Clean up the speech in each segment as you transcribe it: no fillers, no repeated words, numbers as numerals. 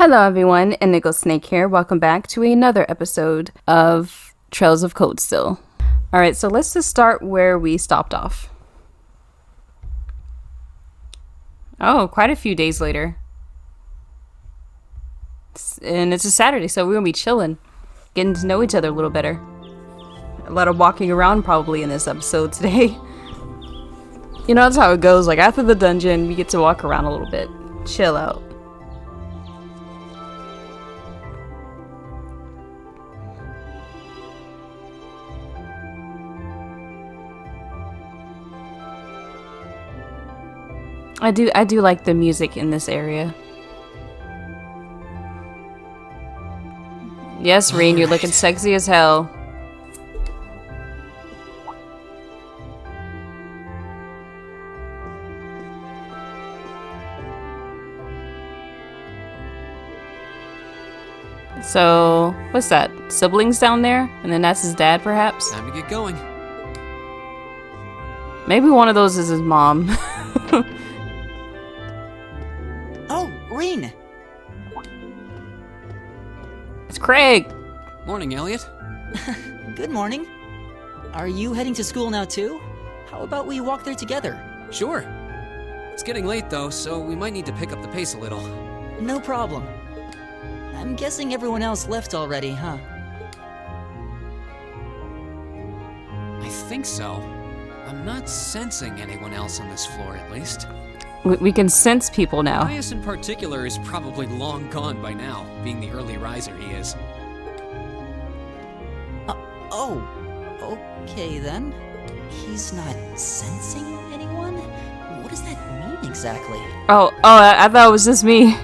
Hello everyone, Indigo Snake here. Welcome back to another episode of Trails of Codesteel. Alright, so let's just start where we stopped off. Oh, quite a few days later. And it's a Saturday, so we're gonna be chilling. Getting to know each other a little better. A lot of walking around probably in this episode today. You know, that's how it goes. Like, after the dungeon, we get to walk around a little bit. Chill out. I do like the music in this area. Yes, Rean, you're looking sexy as hell. So, what's that? Siblings down there? And then that's his dad, perhaps? Time to get going. Maybe one of those is his mom. Oh, Rean! It's Craig! Morning, Elliot. Good morning. Are you heading to school now too? How about we walk there together? Sure. It's getting late though, so we might need to pick up the pace a little. No problem. I'm guessing everyone else left already, huh? I think so. I'm not sensing anyone else on this floor, at least. We can sense people now. Gaius in particular is probably long gone by now, being the early riser he is. Oh, okay then. He's not sensing anyone? What does that mean exactly? Oh, I thought it was just me.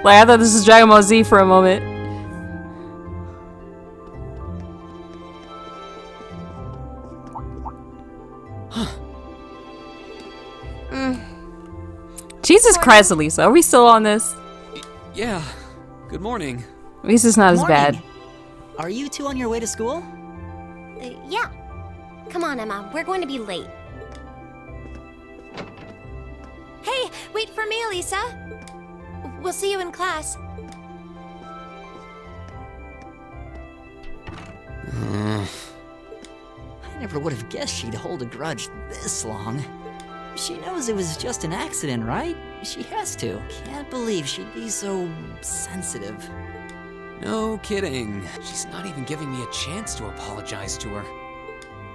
Like, I thought this was Dragon Ball Z for a moment. Jesus Christ, Elisa, are we still on this? Yeah. Good morning. At least it's not as bad. Morning. Are you two on your way to school? Yeah. Come on, Emma. We're going to be late. Hey, wait for me, Elisa. We'll see you in class. I never would have guessed she'd hold a grudge this long. She knows it was just an accident, right? She has to. Can't believe she'd be so sensitive. No kidding. She's not even giving me a chance to apologize to her.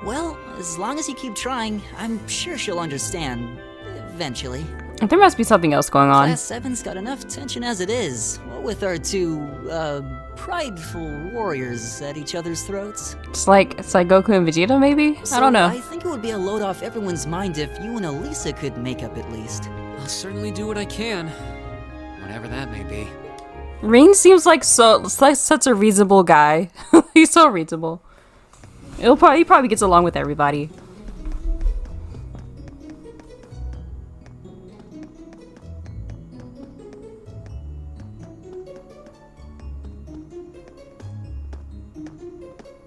Well, as long as you keep trying, I'm sure she'll understand. Eventually. There must be something else going on. Class 7's got enough tension as it is. What with our two, prideful warriors at each other's throats. It's like Goku and Vegeta, maybe? I don't know. I think it would be a load off everyone's mind if you and Elisa could make up at least. I'll certainly do what I can. Whatever that may be. Rean seems like such a reasonable guy. He's so reasonable. He probably gets along with everybody.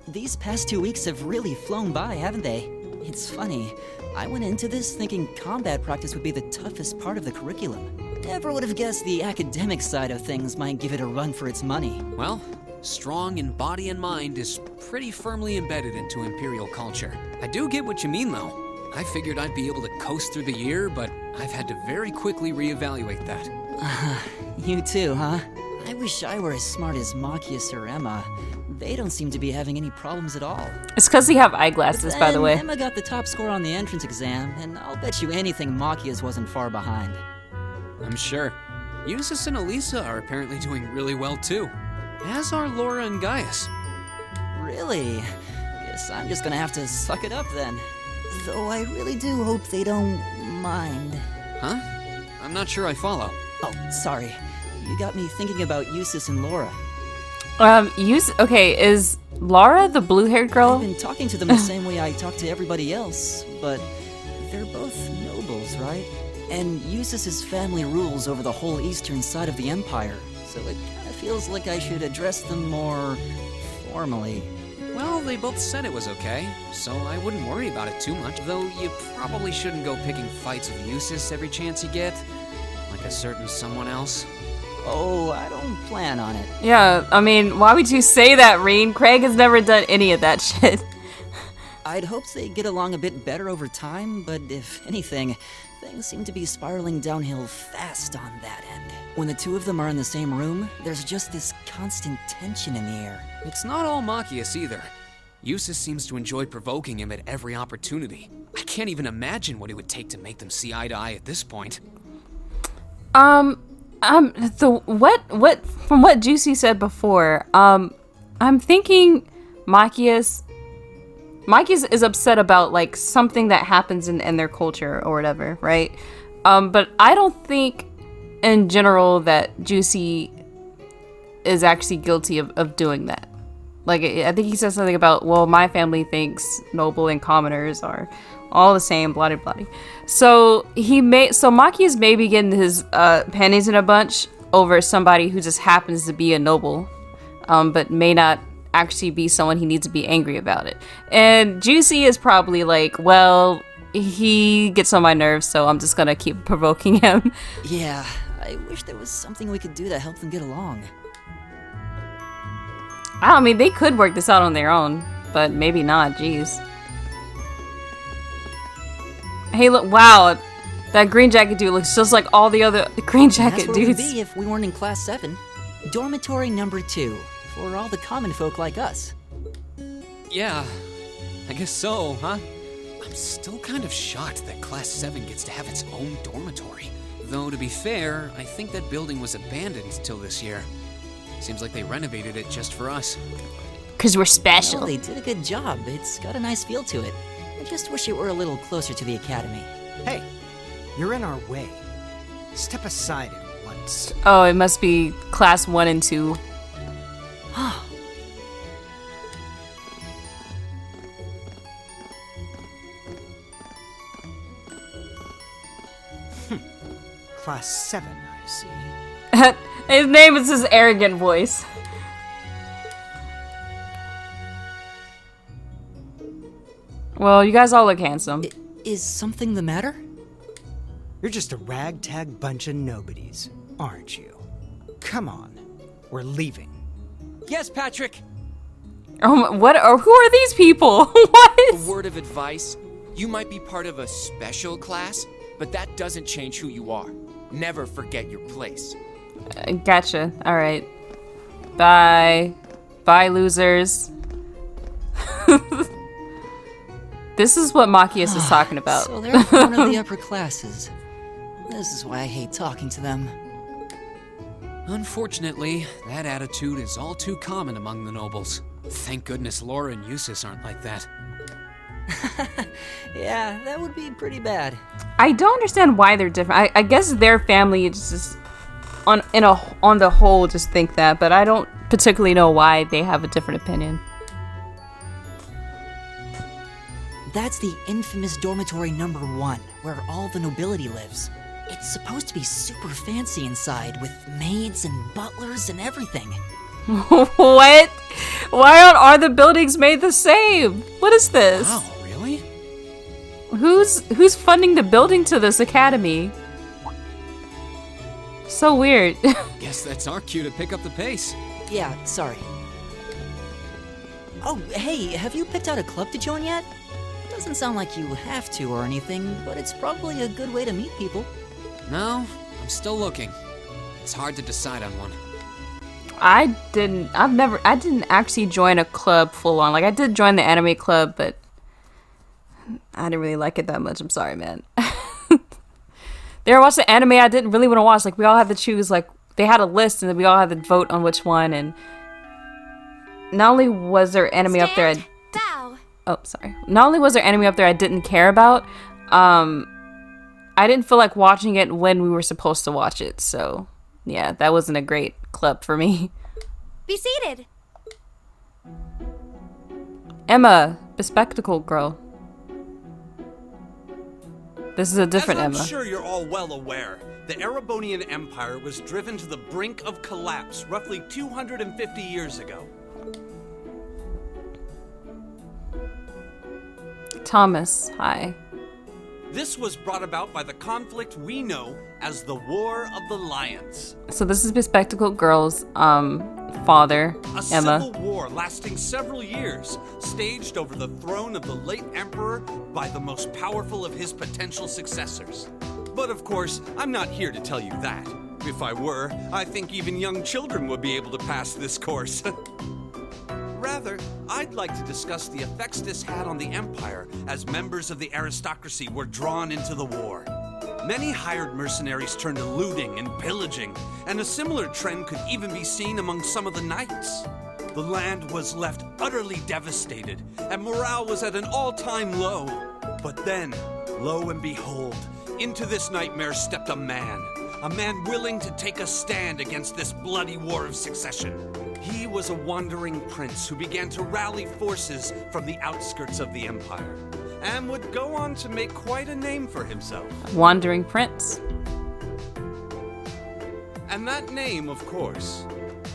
These past 2 weeks have really flown by, haven't they? It's funny. I went into this thinking combat practice would be the toughest part of the curriculum. Never would have guessed the academic side of things might give it a run for its money. Well, strong in body and mind is pretty firmly embedded into Imperial culture. I do get what you mean, though. I figured I'd be able to coast through the year, but I've had to very quickly reevaluate that. You too, huh? I wish I were as smart as Machias or Emma. They don't seem to be having any problems at all. It's because they have eyeglasses, by the way. Emma got the top score on the entrance exam, and I'll bet you anything Machias wasn't far behind. I'm sure. Eustace and Elisa are apparently doing really well, too. As are Laura and Gaius. Really? Guess I'm just gonna have to suck it up then. Though I really do hope they don't mind. Huh? I'm not sure I follow. Oh, sorry. You got me thinking about Eustace and Laura. Okay, is Laura the blue-haired girl? I've been talking to them the same way I talk to everybody else, but they're both nobles, right? And Eustace's family rules over the whole eastern side of the Empire, so it kind of feels like I should address them more formally. Well, they both said it was okay, so I wouldn't worry about it too much. Though you probably shouldn't go picking fights with Eustace every chance you get, like a certain someone else. Oh, I don't plan on it. Yeah, I mean, why would you say that, Reen? Craig has never done any of that shit. I'd hoped they'd get along a bit better over time, but if anything, things seem to be spiraling downhill fast on that end. When the two of them are in the same room, there's just this constant tension in the air. It's not all Machias either. Eustace seems to enjoy provoking him at every opportunity. I can't even imagine what it would take to make them see eye to eye at this point. From what Juicy said before, I'm thinking Machias is upset about like something that happens in their culture or whatever, right? But I don't think in general that Juicy is actually guilty of doing that. Like, I think he said something about, well, my family thinks noble and commoners are all the same, blah blah blah. So Machias may be getting his panties in a bunch over somebody who just happens to be a noble, but may not actually be someone he needs to be angry about it. And Juicy is probably like, well, he gets on my nerves, so I'm just gonna keep provoking him. Yeah, I wish there was something we could do to help them get along. I mean, they could work this out on their own, but maybe not. Jeez. Hey, look! Wow, that green jacket dude looks just like all the other green jacket That's where dudes. we'd be if we weren't in Class 7. Dormitory number 2, for all the common folk like us. Yeah, I guess so, huh? I'm still kind of shocked that Class 7 gets to have its own dormitory. Though, to be fair, I think that building was abandoned till this year. Seems like they renovated it just for us. Cause we're special. Well, they did a good job. It's got a nice feel to it. I just wish it were a little closer to the academy. Hey, you're in our way. Step aside at once. Oh, it must be class 1 and 2. Class 7, I see. His name is his arrogant voice. Well, you guys all look handsome. Is something the matter? You're just a ragtag bunch of nobodies, aren't you? Come on, we're leaving. Yes, Patrick! Oh, what? Or who are these people? What? A word of advice. You might be part of a special class, but that doesn't change who you are. Never forget your place. Gotcha. All right. Bye. Bye, losers. This is what Machias is talking about. So they're one of the upper classes. This is why I hate talking to them. Unfortunately, that attitude is all too common among the nobles. Thank goodness Laura and Eustace aren't like that. Yeah, that would be pretty bad. I don't understand why they're different. I guess their family is just on the whole just think that, but I don't particularly know why they have a different opinion. That's the infamous dormitory number 1, where all the nobility lives. It's supposed to be super fancy inside, with maids and butlers and everything. What? Why aren't all the buildings made the same? What is this? Wow, really? Who's funding the building to this academy? So weird. Guess that's our cue to pick up the pace. Yeah, sorry. Oh, hey, have you picked out a club to join yet? Doesn't sound like you have to or anything, but it's probably a good way to meet people. No, I'm still looking. It's hard to decide on one. I didn't actually join a club full on. Like, I did join the anime club, but I didn't really like it that much. I'm sorry, man. There was the anime I didn't really want to watch. Like, we all had to choose, like, they had a list and then we all had to vote on which one. And not only was there anime up there, Bow. oh, sorry. Not only was there anime up there I didn't care about, I didn't feel like watching it when we were supposed to watch it. So, yeah, that wasn't a great club for me. Be seated. Emma, bespectacled girl. This is a different As I'm Emma. sure you're all well aware, the Erebonian Empire was driven to the brink of collapse roughly 250 years ago. Thomas, hi. This was brought about by the conflict we know as the War of the Lions. So this is Bespectacled Girl's father, A Emma. civil war lasting several years, staged over the throne of the late emperor by the most powerful of his potential successors. But of course, I'm not here to tell you that. If I were, I think even young children would be able to pass this course. Rather, I'd like to discuss the effects this had on the Empire as members of the aristocracy were drawn into the war. Many hired mercenaries turned to looting and pillaging, and a similar trend could even be seen among some of the knights. The land was left utterly devastated, and morale was at an all-time low. But then, lo and behold, into this nightmare stepped a man willing to take a stand against this bloody war of succession. He was a wandering prince who began to rally forces from the outskirts of the Empire, and would go on to make quite a name for himself. Wandering Prince. And that name, of course,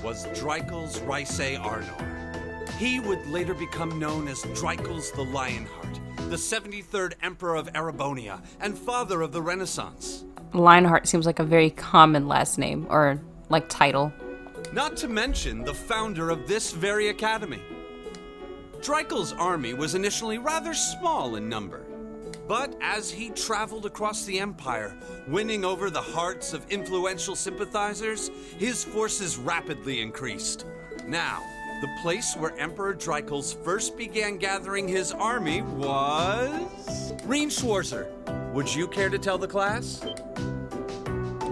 was Dreikel's Rhysei Arnor. He would later become known as Dreikel's the Lionheart, the 73rd Emperor of Erebonia, and father of the Renaissance. Lionheart seems like a very common last name, or like title. Not to mention the founder of this very academy. Dreikel's army was initially rather small in number, but as he traveled across the Empire, winning over the hearts of influential sympathizers, his forces rapidly increased. Now, the place where Emperor Dreikels first began gathering his army was... Reen Schwarzer. Would you care to tell the class?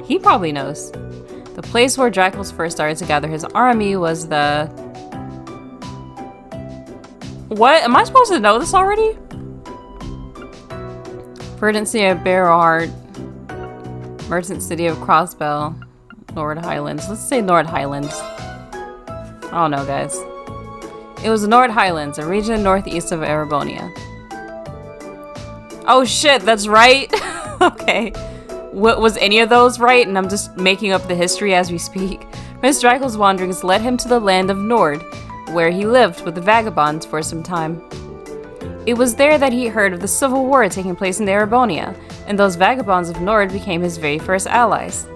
He probably knows. The place where Dreikels first started to gather his army was the... What? Am I supposed to know this already? Verdancy of Bearheart, Merchant City of Crossbell, Nord Highlands. Let's say Nord Highlands. I don't know, guys. It was Nord Highlands, a region northeast of Erebonia. Oh shit, that's right. Okay. What was any of those right? And I'm just making up the history as we speak. Prince Dreikel's wanderings led him to the land of Nord, where he lived with the vagabonds for some time. It was there that he heard of the civil war taking place in Erebonia, and those vagabonds of Nord became his very first allies.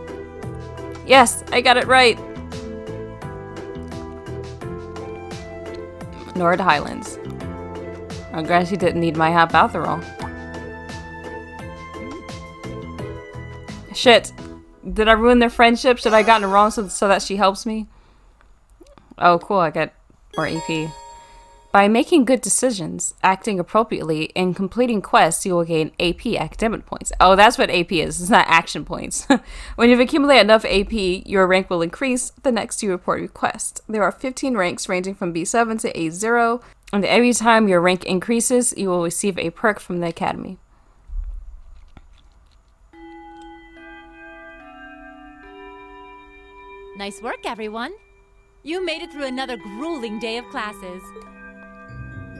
Yes, I got it right. Nord Highlands. I'm glad she didn't need my help after all. Shit. Did I ruin their friendship? Should I have gotten it wrong so that she helps me? Oh, cool. I get more AP. By making good decisions, acting appropriately, and completing quests, you will gain AP academic points. Oh, that's what AP is. It's not action points. When you've accumulated enough AP, your rank will increase the next you report your quest. There are 15 ranks ranging from B7 to A0, and every time your rank increases, you will receive a perk from the academy. Nice work, everyone. You made it through another grueling day of classes.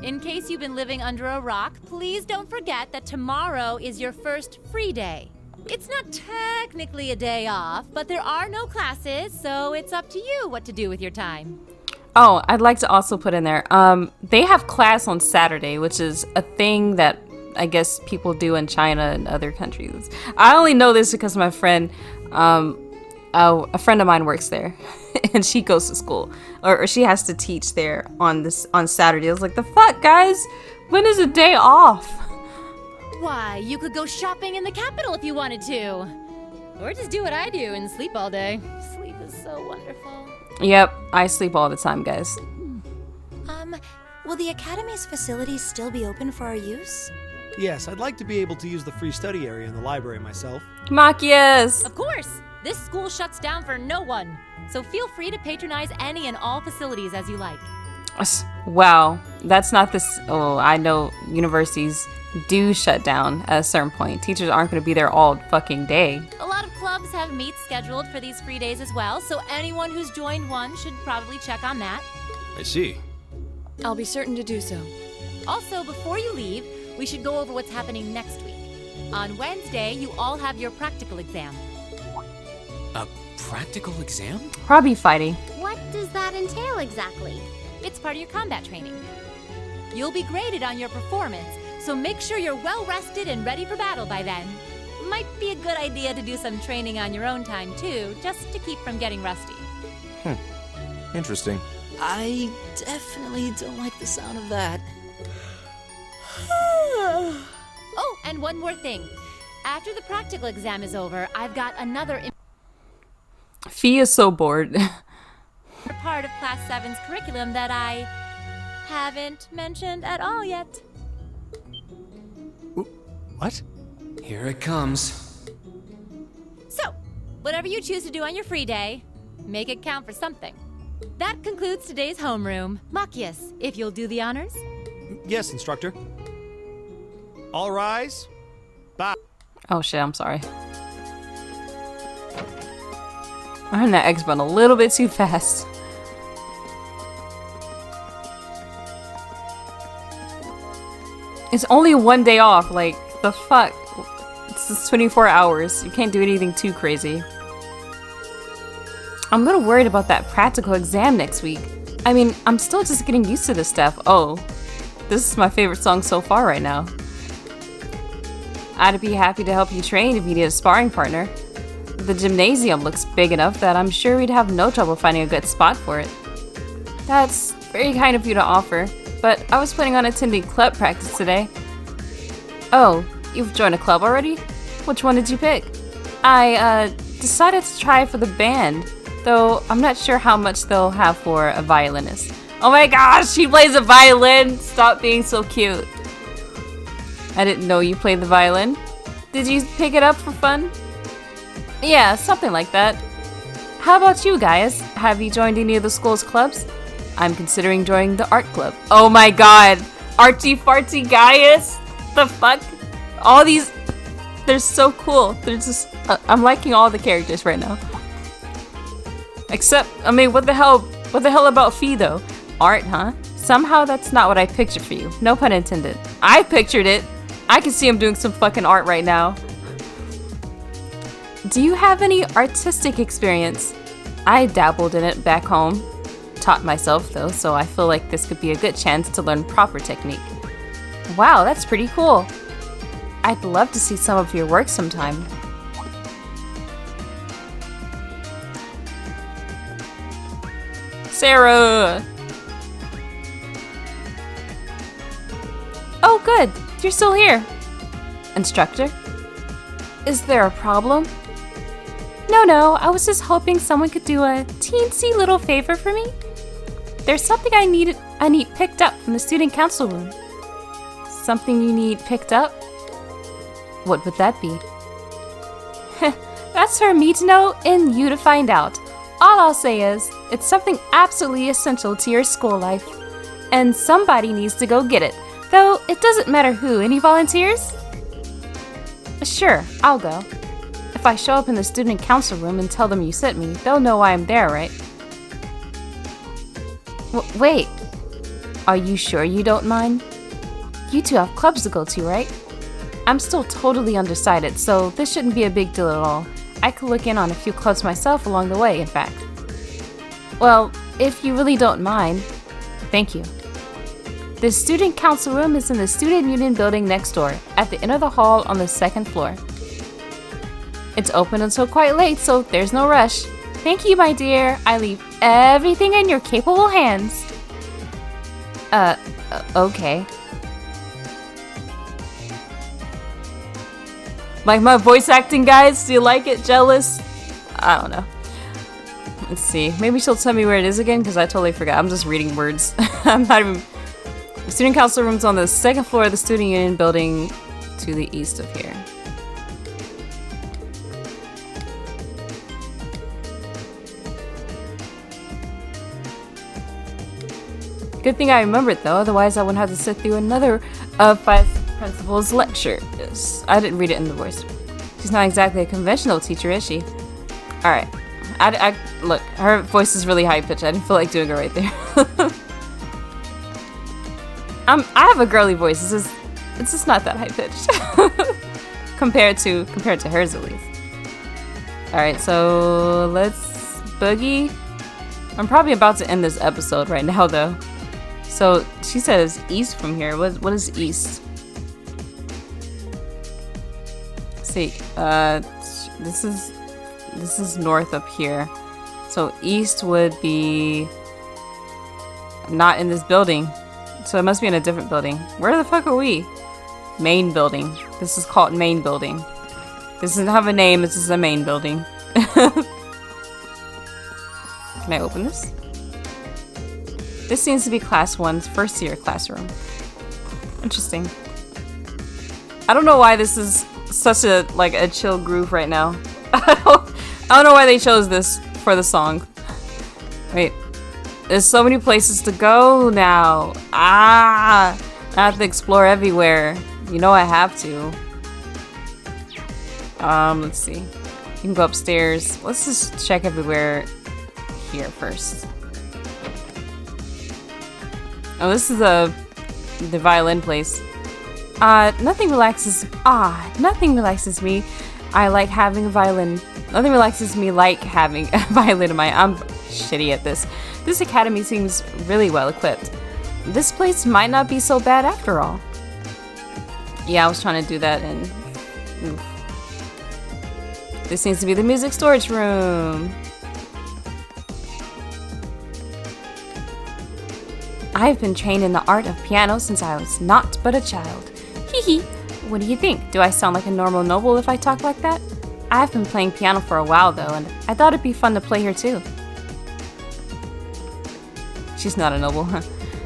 In case you've been living under a rock, please don't forget that tomorrow is your first free day. It's not technically a day off, but there are no classes, so it's up to you what to do with your time. Oh, I'd like to also put in there, they have class on Saturday, which is a thing that I guess people do in China and other countries. I only know this because my friend, a friend of mine works there, and she goes to school, or she has to teach there on Saturday. I was like, the fuck, guys? When is a day off? Why, you could go shopping in the capital if you wanted to. Or just do what I do and sleep all day. Sleep is so wonderful. Yep, I sleep all the time, guys. Will the Academy's facilities still be open for our use? Yes, I'd like to be able to use the free study area in the library myself. Machias! Of course! This school shuts down for no one, so feel free to patronize any and all facilities as you like. Wow, that's not this. Oh, I know universities do shut down at a certain point. Teachers aren't going to be there all fucking day. A lot of clubs have meets scheduled for these free days as well, so anyone who's joined one should probably check on that. I see. I'll be certain to do so. Also, before you leave, we should go over what's happening next week. On Wednesday, you all have your practical exam. A practical exam? Probably fighting. What does that entail exactly? It's part of your combat training. You'll be graded on your performance, so make sure you're well rested and ready for battle by then. Might be a good idea to do some training on your own time too, just to keep from getting rusty. Interesting. I definitely don't like the sound of that. Oh, and one more thing. After the practical exam is over, I've got another Fee is so bored. part of Class 7's curriculum that I haven't mentioned at all yet. What? Here it comes. So, whatever you choose to do on your free day, make it count for something. That concludes today's homeroom. Machias, if you'll do the honors. Yes, instructor. All rise. Bye. Oh shit, I'm sorry. I ran that X button a little bit too fast. It's only one day off, like, the fuck? It's just 24 hours. You can't do anything too crazy. I'm a little worried about that practical exam next week. I mean, I'm still just getting used to this stuff. Oh, this is my favorite song so far right now. I'd be happy to help you train if you need a sparring partner. The gymnasium looks big enough that I'm sure we'd have no trouble finding a good spot for it. That's very kind of you to offer, but I was planning on attending club practice today. Oh, you've joined a club already? Which one did you pick? I decided to try for the band, though I'm not sure how much they'll have for a violinist. Oh my gosh, she plays a violin! Stop being so cute. I didn't know you played the violin. Did you pick it up for fun? Yeah, something like that. How about you guys? Have you joined any of the school's clubs? I'm considering joining the art club. Oh my god! Archie Farty Gaius? The fuck? All these... They're so cool. They're just... I'm liking all the characters right now. Except, I mean, what the hell about Fee though? Art, huh? Somehow that's not what I pictured for you. No pun intended. I pictured it. I can see him doing some fucking art right now. Do you have any artistic experience? I dabbled in it back home. Taught myself though, so I feel like this could be a good chance to learn proper technique. Wow, that's pretty cool. I'd love to see some of your work sometime. Sarah! Oh good, you're still here. Instructor? Is there a problem? No, I was just hoping someone could do a teensy little favor for me. There's something I need picked up from the student council room. Something you need picked up? What would that be? That's for me to know and you to find out. All I'll say is, it's something absolutely essential to your school life. And somebody needs to go get it. Though, it doesn't matter who. Any volunteers? Sure, I'll go. If I show up in the student council room and tell them you sent me, they'll know why I'm there, right? Wait. Are you sure you don't mind? You two have clubs to go to, right? I'm still totally undecided, so this shouldn't be a big deal at all. I could look in on a few clubs myself along the way, in fact. Well, if you really don't mind, thank you. The student council room is in the student union building next door, at the end of the hall on the second floor. It's open until quite late, so there's no rush. Thank you, my dear. I leave everything in your capable hands. Okay. Like my voice acting, guys? Do you like it? Jealous? I don't know. Let's see. Maybe she'll tell me where it is again, because I totally forgot. I'm just reading words. I'm not even... The student council room's on the second floor of the student union building to the east of here. Good thing I remembered though, otherwise I wouldn't have to sit through another vice principal's lecture. Yes, I didn't read it in the voice. She's not exactly a conventional teacher, is she? Alright. I look, her voice is really high pitched. I didn't feel like doing it right there. I have a girly voice. It's just not that high pitched. compared to hers at least. Alright, so let's boogie. I'm probably about to end this episode right now though. So she says east from here. What is east? see. This is north up here. So east would be not in this building. So it must be in a different building. Where the fuck are we? Main building. This is called main building. This doesn't have a name. This is a main building. Can I open this? This seems to be class 1's first year classroom. Interesting. I don't know why this is such a a chill groove right now. I don't know why they chose this for the song. Wait. There's so many places to go now. I have to explore everywhere. You know I have to. Let's see. You can go upstairs. Let's just check everywhere here first. Oh, this is the violin place. Nothing relaxes me. I like having a violin. Nothing relaxes me like having a violin in my. I'm shitty at this. This academy seems really well equipped. This place might not be so bad after all. Yeah, I was trying to do that and. Oof. This seems to be the music storage room. I've been trained in the art of piano since I was not but a child. Hee hee. What do you think? Do I sound like a normal noble if I talk like that? I've been playing piano for a while though, and I thought it'd be fun to play here too. She's not a noble, huh?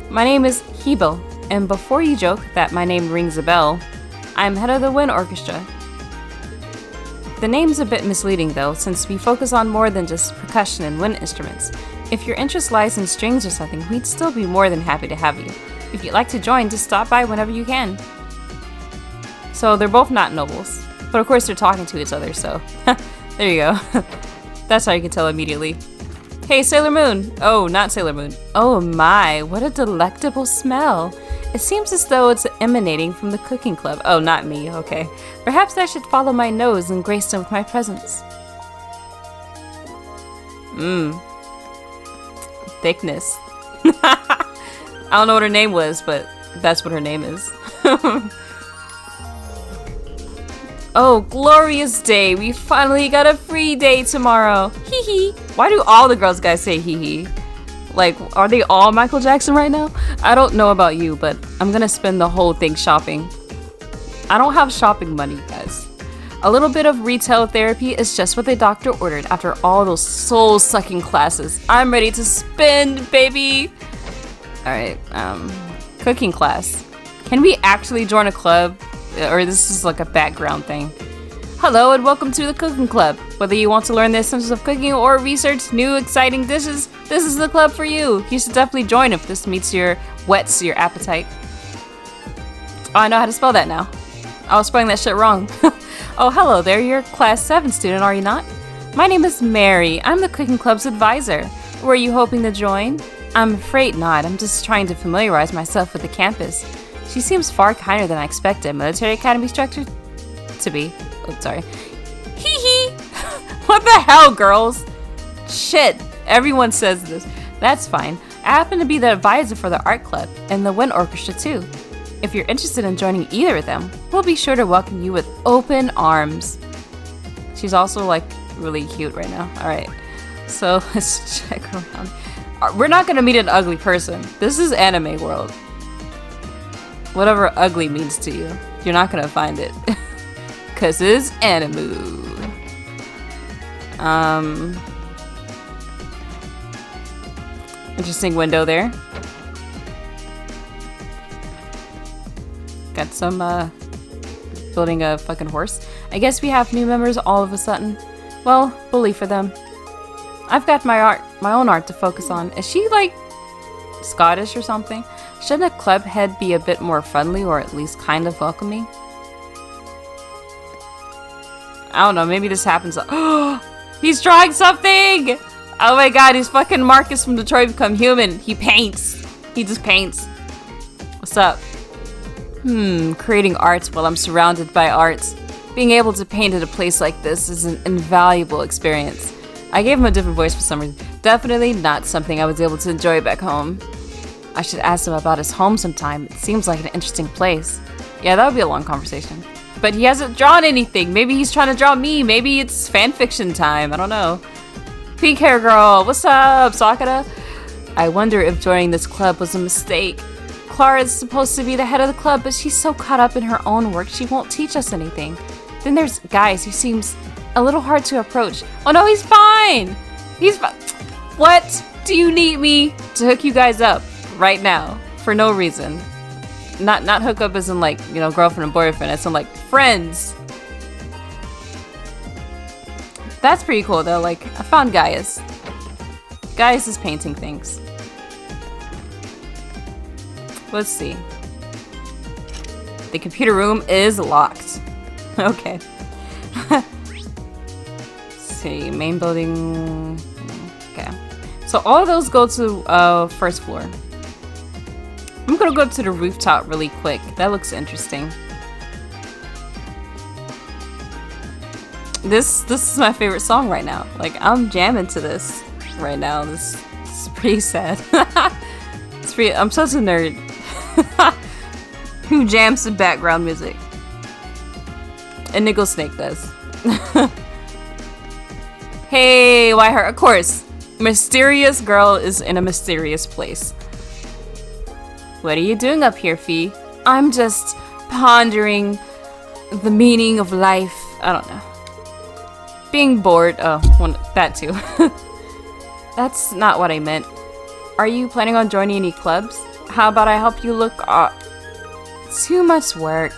My name is Hebel, and before you joke that my name rings a bell, I'm head of the wind orchestra. The name's a bit misleading though, since we focus on more than just percussion and wind instruments. If your interest lies in strings or something, we'd still be more than happy to have you. If you'd like to join, just stop by whenever you can. So they're both not nobles, but of course they're talking to each other, so there you go. That's how you can tell immediately. Hey, Sailor Moon! Oh, not Sailor Moon. Oh my, what a delectable smell. It seems as though it's emanating from the cooking club. Oh, not me, okay. Perhaps I should follow my nose and grace them with my presence. Thickness. I don't know what her name was, but that's what her name is. Oh, glorious day. We finally got a free day tomorrow. Hee hee. Why do all the girls guys say hee hee? Like, are they all Michael Jackson right now? I don't know about you, but I'm gonna spend the whole thing shopping. I don't have shopping money, guys. A little bit of retail therapy is just what the doctor ordered after all those soul-sucking classes. I'm ready to spend, baby! Alright, cooking class. Can we actually join a club? Or this is like a background thing. Hello and welcome to the cooking club. Whether you want to learn the essentials of cooking or research new exciting dishes, this is the club for you. You should definitely join if this whets your appetite. Oh, I know how to spell that now. I was spelling that shit wrong. Oh, hello there. You're a class 7 student, are you not? My name is Mary. I'm the cooking club's advisor. Were you hoping to join? I'm afraid not. I'm just trying to familiarize myself with the campus. She seems far kinder than I expected. Military academy structure to be. Oops, sorry. Hee hee! What the hell, girls? Shit, everyone says this. That's fine. I happen to be the advisor for the art club and the wind orchestra too. If you're interested in joining either of them, we'll be sure to welcome you with open arms. She's also like really cute right now. Alright, so let's check around. We're not gonna meet an ugly person. This is anime world. Whatever ugly means to you, you're not gonna find it. Cause it's anime. Interesting window there. Got some, building a fucking horse. I guess we have new members all of a sudden. Well, bully for them. I've got my own art to focus on. Is she, like, Scottish or something? Shouldn't a club head be a bit more friendly or at least kind of welcoming? I don't know, maybe this happens. Oh, he's drawing something! Oh my god, he's fucking Marcus from Detroit Become Human. He paints. He just paints. What's up? Creating arts while I'm surrounded by arts. Being able to paint at a place like this is an invaluable experience. I gave him a different voice for some reason. Definitely not something I was able to enjoy back home. I should ask him about his home sometime. It seems like an interesting place. Yeah, that would be a long conversation. But he hasn't drawn anything. Maybe he's trying to draw me. Maybe it's fan fiction time. I don't know. Pink hair girl, what's up, Sakura? I wonder if joining this club was a mistake. Clara is supposed to be the head of the club, but she's so caught up in her own work she won't teach us anything. Then there's Gaius, who seems a little hard to approach. Oh no, he's fine! He's fine. What? Do you need me to hook you guys up right now? For no reason. Not hook up as in like, you know, girlfriend and boyfriend, as in like friends. That's pretty cool though, like, I found Gaius. Gaius is painting things. Let's see. The computer room is locked. Okay. Let's see, main building. Okay. So all of those go to first floor. I'm gonna go to the rooftop really quick. That looks interesting. This is my favorite song right now. Like, I'm jamming to this right now. This is pretty sad. It's pretty. I'm such a nerd. Who jams to background music? And Nickel Snake does. Hey, why her? Of course. Mysterious girl is in a mysterious place. What are you doing up here, Fee? I'm just pondering the meaning of life. I don't know. Being bored. Oh, well, that too. That's not what I meant. Are you planning on joining any clubs? How about I help you look up? Too much work.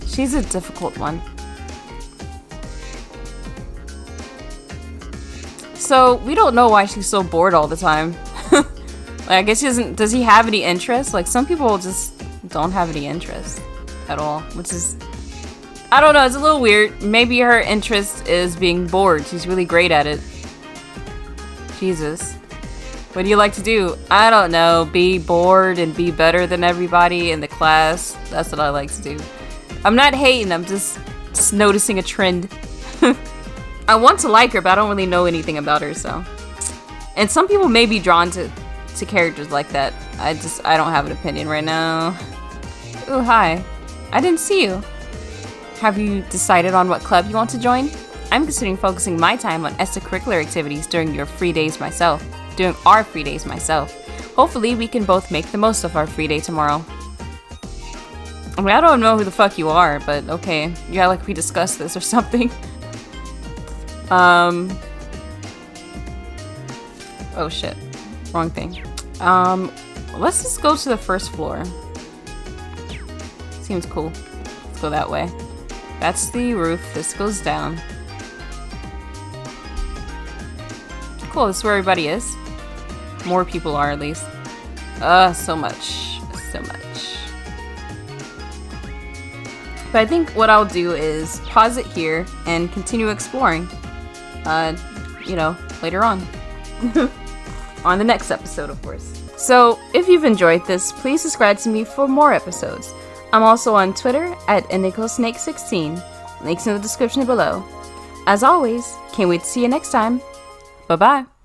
She's a difficult one. So, we don't know why she's so bored all the time. Like, I guess she doesn't. Does he have any interest? Like, some people just don't have any interest at all, which is, I don't know, it's a little weird. Maybe her interest is being bored. She's really great at it. Jesus. What do you like to do? I don't know. Be bored and be better than everybody in the class. That's what I like to do. I'm not hating. I'm just noticing a trend. I want to like her, but I don't really know anything about her, so. And some people may be drawn to characters like that. I don't have an opinion right now. Ooh, hi. I didn't see you. Have you decided on what club you want to join? I'm considering focusing my time on extracurricular activities during our free days myself. Hopefully we can both make the most of our free day tomorrow. I mean, I don't know who the fuck you are, but okay. Yeah, like we discussed this or something. Oh shit. Wrong thing. Let's just go to the first floor. Seems cool. Let's go that way. That's the roof. This goes down. Cool, this is where everybody is. More people are, at least. So much. So much. But I think what I'll do is pause it here and continue exploring. You know, later on. On the next episode, of course. So, if you've enjoyed this, please subscribe to me for more episodes. I'm also on Twitter at IndigoSnake16. Links in the description below. As always, can't wait to see you next time. Bye-bye.